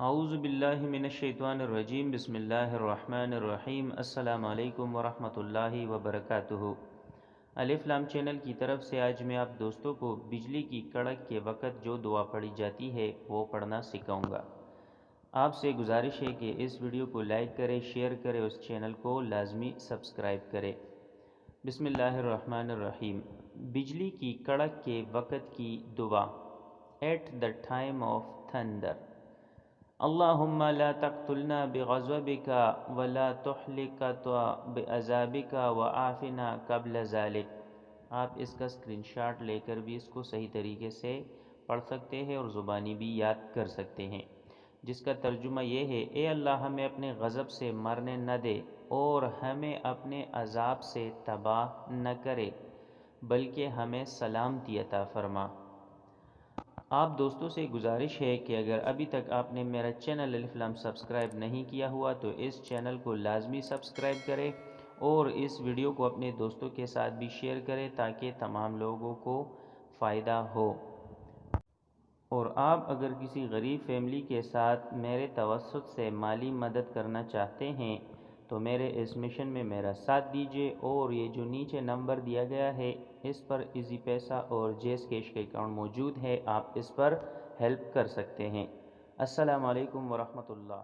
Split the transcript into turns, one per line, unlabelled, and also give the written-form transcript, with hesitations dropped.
اعوذ باللہ من الشیطان الرجیم بسم اللہ الرحمن الرحیم السلام علیکم ورحمۃ اللہ وبرکاتہ۔ الف لام چینل کی طرف سے آج میں آپ دوستوں کو بجلی کی کڑک کے وقت جو دعا پڑھی جاتی ہے وہ پڑھنا سکھاؤں گا۔ آپ سے گزارش ہے کہ اس ویڈیو کو لائک کرے، شیئر کرے، اس چینل کو لازمی سبسکرائب کرے۔ بسم اللہ الرحمن الرحیم۔ بجلی کی کڑک کے وقت کی دعا at the time of thunder. اللہم لا تقتلنا بغضبک ولا تہلکنا بعذابک وعافنا قبل ذلک۔ آپ اس کا اسکرین شاٹ لے کر بھی اس کو صحیح طریقے سے پڑھ سکتے ہیں اور زبانی بھی یاد کر سکتے ہیں، جس کا ترجمہ یہ ہے: اے اللہ ہمیں اپنے غضب سے مرنے نہ دے اور ہمیں اپنے عذاب سے تباہ نہ کرے، بلکہ ہمیں سلامتی عطا فرما۔ آپ دوستوں سے گزارش ہے کہ اگر ابھی تک آپ نے میرا چینل الف لام سبسکرائب نہیں کیا ہوا تو اس چینل کو لازمی سبسکرائب کریں اور اس ویڈیو کو اپنے دوستوں کے ساتھ بھی شیئر کریں تاکہ تمام لوگوں کو فائدہ ہو۔ اور آپ اگر کسی غریب فیملی کے ساتھ میرے توسط سے مالی مدد کرنا چاہتے ہیں تو میرے اس مشن میں میرا ساتھ دیجیے، اور یہ جو نیچے نمبر دیا گیا ہے اس پر ایزی پیسہ اور جیز کیش کا اکاؤنٹ موجود ہے، آپ اس پر ہیلپ کر سکتے ہیں۔ السلام علیکم ورحمۃ اللہ۔